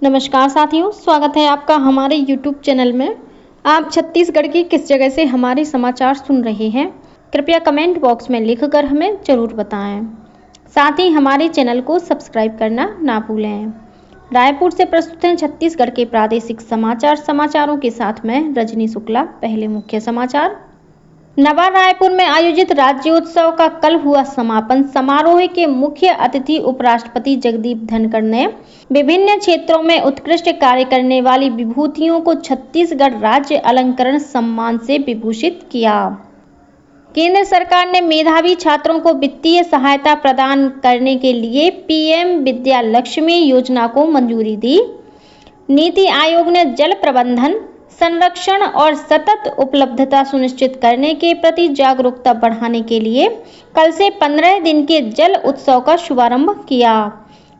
नमस्कार साथियों, स्वागत है आपका हमारे YouTube चैनल में। आप छत्तीसगढ़ की किस जगह से हमारे समाचार सुन रहे हैं, कृपया कमेंट बॉक्स में लिखकर हमें ज़रूर बताएं। साथ ही हमारे चैनल को सब्सक्राइब करना ना भूलें। रायपुर से प्रस्तुत हैं छत्तीसगढ़ के प्रादेशिक समाचारों के साथ मैं रजनी शुक्ला। पहले मुख्य समाचार। नवा रायपुर में आयोजित राज्योत्सव का कल हुआ समापन समारोह के मुख्य अतिथि उपराष्ट्रपति जगदीप धनखड़ ने विभिन्न क्षेत्रों में उत्कृष्ट कार्य करने वाली विभूतियों को छत्तीसगढ़ राज्य अलंकरण सम्मान से विभूषित किया। केंद्र सरकार ने मेधावी छात्रों को वित्तीय सहायता प्रदान करने के लिए पीएम विद्यालक्ष्मी योजना को मंजूरी दी। नीति आयोग ने जल प्रबंधन, संरक्षण और सतत उपलब्धता सुनिश्चित करने के प्रति जागरूकता बढ़ाने के लिए कल से 15 दिन के जल उत्सव का शुभारंभ किया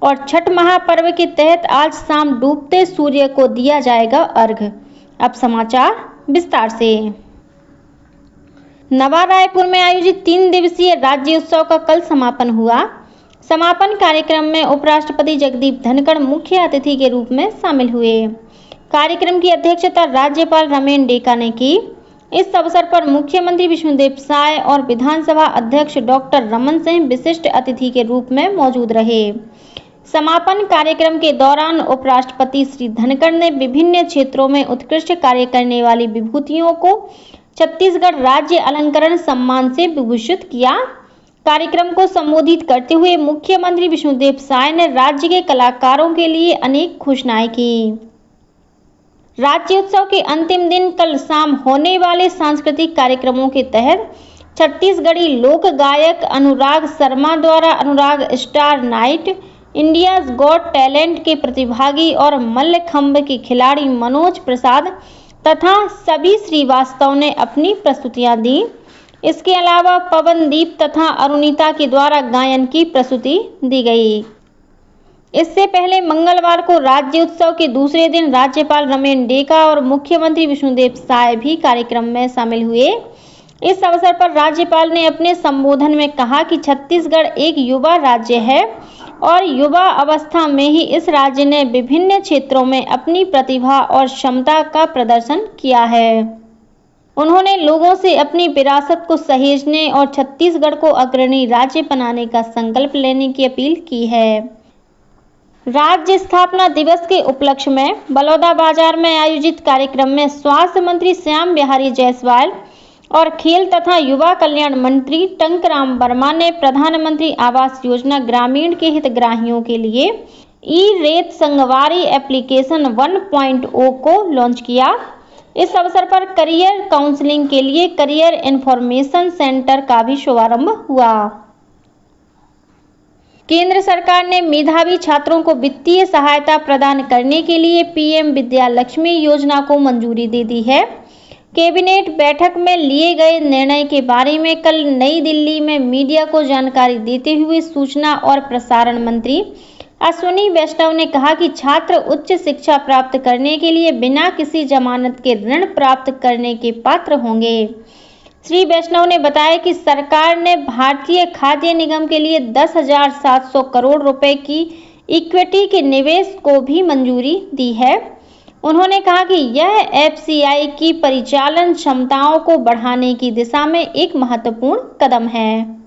और छठ महापर्व के तहत आज शाम डूबते सूर्य को दिया जाएगा अर्घ्य। अब समाचार विस्तार से। नवा रायपुर में आयोजित 3 दिवसीय राज्योत्सव का कल समापन हुआ। समापन कार्यक्रम में उपराष्ट्रपति जगदीप धनखड़ मुख्य अतिथि के रूप में शामिल हुए। कार्यक्रम की अध्यक्षता राज्यपाल रमेन डेका ने की। इस अवसर पर मुख्यमंत्री विष्णुदेव साय और विधानसभा अध्यक्ष डॉक्टर रमन सिंह विशिष्ट अतिथि के रूप में मौजूद रहे। समापन कार्यक्रम के दौरान उपराष्ट्रपति श्री धनखड़ ने विभिन्न क्षेत्रों में उत्कृष्ट कार्य करने वाली विभूतियों को छत्तीसगढ़ राज्य अलंकरण सम्मान से विभूषित किया। कार्यक्रम को संबोधित करते हुए मुख्यमंत्री विष्णुदेव साय ने राज्य के कलाकारों के लिए अनेक घोषणाएं की। राज्योत्सव के अंतिम दिन कल शाम होने वाले सांस्कृतिक कार्यक्रमों के तहत छत्तीसगढ़ी लोक गायक अनुराग शर्मा द्वारा Anurag star night, India's got talent के प्रतिभागी और मल्लखंब के खिलाड़ी मनोज प्रसाद तथा सभी श्रीवास्तव ने अपनी प्रस्तुतियां दी। इसके अलावा पवनदीप तथा अरुणिता के द्वारा गायन की प्रस्तुति दी गई। इससे पहले मंगलवार को राज्योत्सव के दूसरे दिन राज्यपाल रमेन डेका और मुख्यमंत्री विष्णुदेव साय भी कार्यक्रम में शामिल हुए। इस अवसर पर राज्यपाल ने अपने संबोधन में कहा कि छत्तीसगढ़ एक युवा राज्य है और युवा अवस्था में ही इस राज्य ने विभिन्न क्षेत्रों में अपनी प्रतिभा और क्षमता का प्रदर्शन किया है। उन्होंने लोगों से अपनी विरासत को सहेजने और छत्तीसगढ़ को अग्रणी राज्य बनाने का संकल्प लेने की अपील की है। राज्य स्थापना दिवस के उपलक्ष्य में बलौदाबाजार में आयोजित कार्यक्रम में स्वास्थ्य मंत्री श्याम बिहारी जायसवाल और खेल तथा युवा कल्याण मंत्री टंकराम वर्मा ने प्रधानमंत्री आवास योजना ग्रामीण के हितग्राहियों के लिए ई-रेत संगवारी एप्लीकेशन 1.0 को लॉन्च किया। इस अवसर पर करियर काउंसलिंग के लिए करियर इंफॉर्मेशन सेंटर का भी शुभारंभ हुआ। केंद्र सरकार ने मेधावी छात्रों को वित्तीय सहायता प्रदान करने के लिए पीएम विद्यालक्ष्मी योजना को मंजूरी दे दी है। कैबिनेट बैठक में लिए गए निर्णय के बारे में कल नई दिल्ली में मीडिया को जानकारी देते हुए सूचना और प्रसारण मंत्री अश्विनी वैष्णव ने कहा कि छात्र उच्च शिक्षा प्राप्त करने के लिए बिना किसी जमानत के ऋण प्राप्त करने के पात्र होंगे। श्री वैष्णव ने बताया कि सरकार ने भारतीय खाद्य निगम के लिए 10,700 करोड़ रुपए की इक्विटी के निवेश को भी मंजूरी दी है। उन्होंने कहा कि यह एफसीआई की परिचालन क्षमताओं को बढ़ाने की दिशा में एक महत्वपूर्ण कदम है।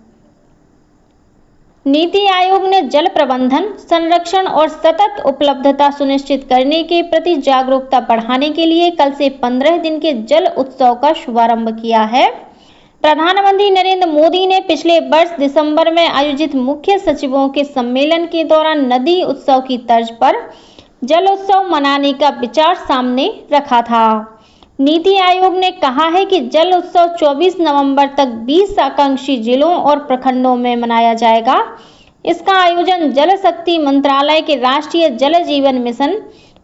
नीति आयोग ने जल प्रबंधन, संरक्षण और सतत उपलब्धता सुनिश्चित करने के प्रति जागरूकता बढ़ाने के लिए कल से 15 दिन के जल उत्सव का शुभारंभ किया है। प्रधानमंत्री नरेंद्र मोदी ने पिछले वर्ष दिसंबर में आयोजित मुख्य सचिवों के सम्मेलन के दौरान नदी उत्सव की तर्ज पर जल उत्सव मनाने का विचार सामने रखा था। नीति आयोग ने कहा है कि जल उत्सव 24 नवंबर तक 20 आकांक्षी जिलों और प्रखंडों में मनाया जाएगा। इसका आयोजन जल शक्ति मंत्रालय के राष्ट्रीय जल जीवन मिशन,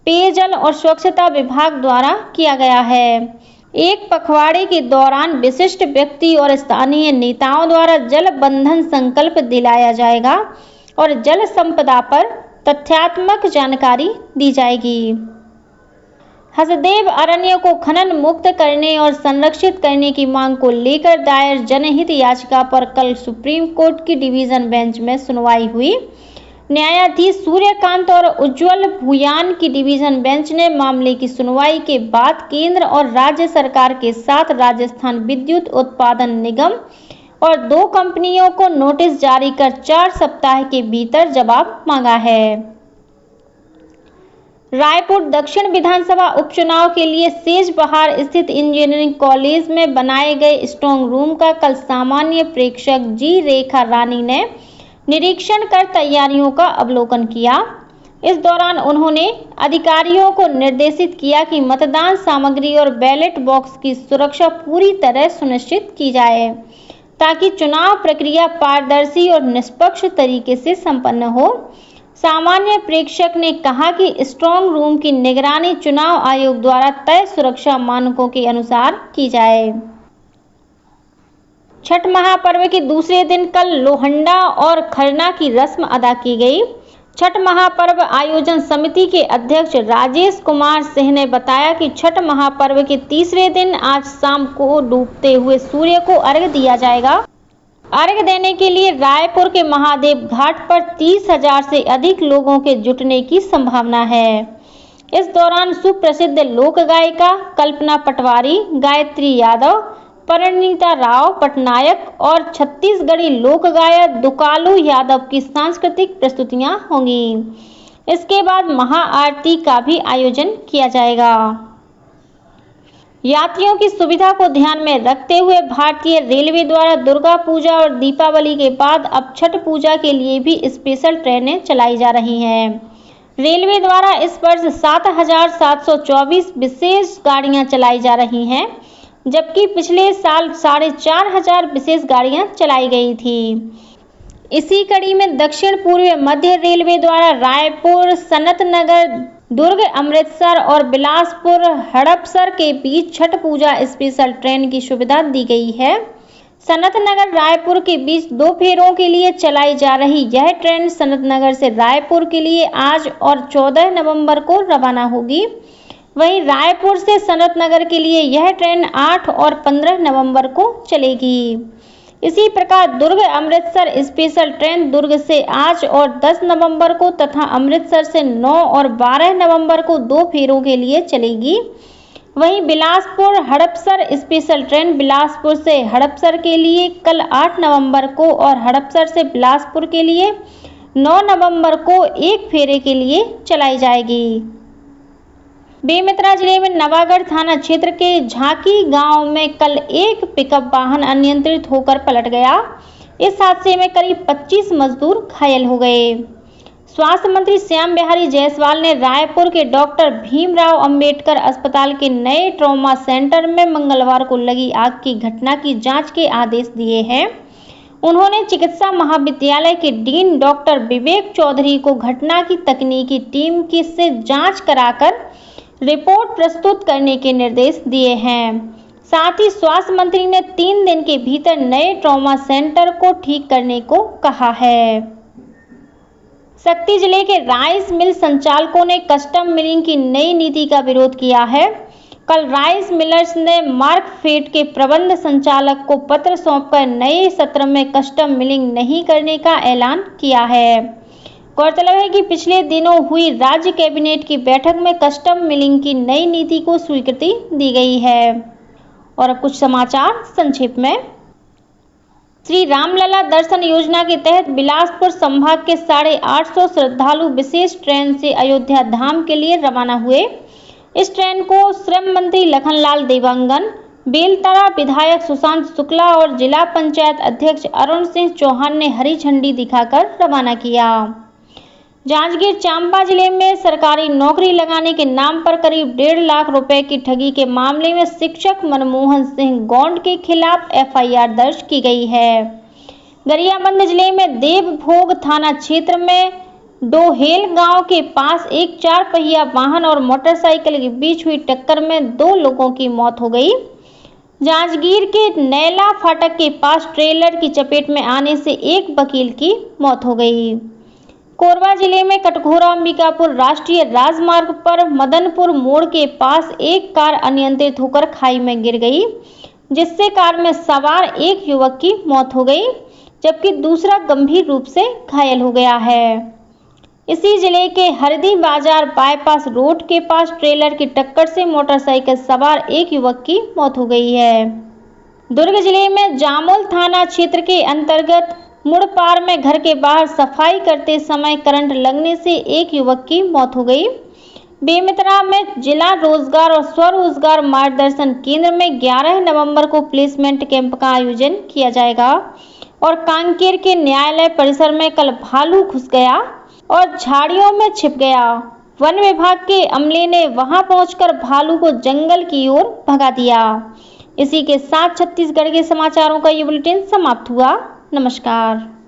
पेयजल और स्वच्छता विभाग द्वारा किया गया है। एक पखवाड़े के दौरान विशिष्ट व्यक्ति और स्थानीय नेताओं द्वारा जल बंधन संकल्प दिलाया जाएगा और जल संपदा पर तथ्यात्मक जानकारी दी जाएगी। हसदेव अरण्य को खनन मुक्त करने और संरक्षित करने की मांग को लेकर दायर जनहित याचिका पर कल सुप्रीम कोर्ट की डिवीजन बेंच में सुनवाई हुई। न्यायाधीश सूर्यकांत और उज्ज्वल भूयान की डिवीजन बेंच ने मामले की सुनवाई के बाद केंद्र और राज्य सरकार के साथ राजस्थान विद्युत उत्पादन निगम और 2 कंपनियों को नोटिस जारी कर 4 सप्ताह के भीतर जवाब मांगा है। रायपुर दक्षिण विधानसभा उपचुनाव के लिए सेजबहार स्थित इंजीनियरिंग कॉलेज में बनाए गए स्ट्रांग रूम का कल सामान्य प्रेक्षक जी रेखा रानी ने निरीक्षण कर तैयारियों का अवलोकन किया। इस दौरान उन्होंने अधिकारियों को निर्देशित किया कि मतदान सामग्री और बैलेट बॉक्स की सुरक्षा पूरी तरह सुनिश्चित की जाए ताकि चुनाव प्रक्रिया पारदर्शी और निष्पक्ष तरीके से संपन्न हो। सामान्य प्रेक्षक ने कहा कि स्ट्रांग रूम की निगरानी चुनाव आयोग द्वारा तय सुरक्षा मानकों के अनुसार की जाए। छठ महापर्व के दूसरे दिन कल लोहंडा और खरना की रस्म अदा की गई। छठ महापर्व आयोजन समिति के अध्यक्ष राजेश कुमार सिंह ने बताया कि छठ महापर्व के तीसरे दिन आज शाम को डूबते हुए सूर्य को अर्घ्य दिया जाएगा। अर्घ्य देने के लिए रायपुर के महादेव घाट पर 30,000 से अधिक लोगों के जुटने की संभावना है। इस दौरान सुप्रसिद्ध लोक गायिका कल्पना पटवारी, गायत्री यादव, परिणीता राव पटनायक और छत्तीसगढ़ी लोक गायक दुकालू यादव की सांस्कृतिक प्रस्तुतियां होंगी। इसके बाद महाआरती का भी आयोजन किया जाएगा। यात्रियों की सुविधा को ध्यान में रखते हुए भारतीय रेलवे द्वारा दुर्गा पूजा और दीपावली के बाद अब छठ पूजा के लिए भी स्पेशल ट्रेनें चलाई जा रही हैं। रेलवे द्वारा इस वर्ष 7,724 विशेष गाड़ियां चलाई जा रही हैं, जबकि पिछले साल 4,500 विशेष गाड़ियां चलाई गई थी। इसी कड़ी में दक्षिण पूर्व मध्य रेलवे द्वारा रायपुर, सनत नगर, दुर्ग, अमृतसर और बिलासपुर हड़पसर के बीच छठ पूजा स्पेशल ट्रेन की सुविधा दी गई है। सनत नगर रायपुर के बीच 2 फेरों के लिए चलाई जा रही यह ट्रेन सनत नगर से रायपुर के लिए आज और 14 नवंबर को रवाना होगी। वहीं रायपुर से सनत नगर के लिए यह ट्रेन 8 और 15 नवंबर को चलेगी। इसी प्रकार दुर्ग अमृतसर स्पेशल ट्रेन दुर्ग से आज और 10 नवंबर को तथा अमृतसर से 9 और 12 नवंबर को 2 फेरों के लिए चलेगी। वहीं बिलासपुर हड़पसर स्पेशल ट्रेन बिलासपुर से हड़पसर के लिए कल 8 नवंबर को और हड़पसर से बिलासपुर के लिए 9 नवंबर को 1 फेरे के लिए चलाई जाएगी। बेमेतरा जिले में नवागढ़ थाना क्षेत्र के झांकी गांव में कल एक पिकअप वाहन अनियंत्रित होकर पलट गया। इस हादसे में करीब 25 मजदूर घायल हो गए। स्वास्थ्य मंत्री श्याम बिहारी जायसवाल ने रायपुर के डॉक्टर भीमराव अंबेडकर अस्पताल के नए ट्रॉमा सेंटर में मंगलवार को लगी आग की घटना की जांच के आदेश दिए हैं। उन्होंने चिकित्सा महाविद्यालय के डीन डॉक्टर विवेक चौधरी को घटना की तकनीकी टीम की से जांच कराकर रिपोर्ट प्रस्तुत करने के निर्देश दिए हैं। साथ ही स्वास्थ्य मंत्री ने 3 दिन के भीतर नए ट्रॉमा सेंटर को ठीक करने को कहा है। शक्ति जिले के राइस मिल संचालकों ने कस्टम मिलिंग की नई नीति का विरोध किया है। कल राइस मिलर्स ने मार्कफेड के प्रबंध संचालक को पत्र सौंपकर नए सत्र में कस्टम मिलिंग नहीं करने का ऐलान किया है। गौरतलब है कि पिछले दिनों हुई राज्य कैबिनेट की बैठक में कस्टम मिलिंग की नई नीति को स्वीकृति दी गई है। और अब कुछ समाचार संक्षेप में। श्री रामलला दर्शन योजना के तहत बिलासपुर संभाग के 850 श्रद्धालु विशेष ट्रेन से अयोध्या धाम के लिए रवाना हुए। इस ट्रेन को श्रम मंत्री लखनलाल देवांगन, बेलतरा विधायक सुशांत शुक्ला और जिला पंचायत अध्यक्ष अरुण सिंह चौहान ने हरी झंडी दिखाकर रवाना किया। जांजगीर चांपा जिले में सरकारी नौकरी लगाने के नाम पर करीब 1.5 लाख रुपए की ठगी के मामले में शिक्षक मनमोहन सिंह गौंड के खिलाफ एफआईआर दर्ज की गई है। गरियाबंद जिले में देवभोग थाना क्षेत्र में डोहेल गांव के पास एक 4 पहिया वाहन और मोटरसाइकिल के बीच हुई टक्कर में 2 लोगों की मौत हो गई। जांजगीर के नैला फाटक के पास ट्रेलर की चपेट में आने से एक वकील की मौत हो गई। कोरबा जिले में कटघोरा अंबिकापुर राष्ट्रीय राजमार्ग पर मदनपुर मोड़ के पास एक कार अनियंत्रित होकर खाई में गिर गई, जिससे कार में सवार एक युवक की मौत हो गई, जबकि दूसरा गंभीर रूप से घायल हो गया है। इसी जिले के हरदी बाजार बाईपास रोड के पास ट्रेलर की टक्कर से मोटरसाइकिल सवार एक युवक की मौत हो गई है। दुर्ग जिले में जामोल थाना क्षेत्र के अंतर्गत मुड़पार में घर के बाहर सफाई करते समय करंट लगने से एक युवक की मौत हो गई। बेमेतरा में जिला रोजगार और स्वरोजगार मार्गदर्शन केंद्र में 11 नवंबर को प्लेसमेंट कैंप का आयोजन किया जाएगा। और कांकेर के न्यायालय परिसर में कल भालू घुस गया और झाड़ियों में छिप गया। वन विभाग के अमले ने वहां पहुंचकर भालू को जंगल की ओर भगा दिया। इसी के साथ छत्तीसगढ़ के समाचारों का ये बुलेटिन समाप्त हुआ। नमस्कार।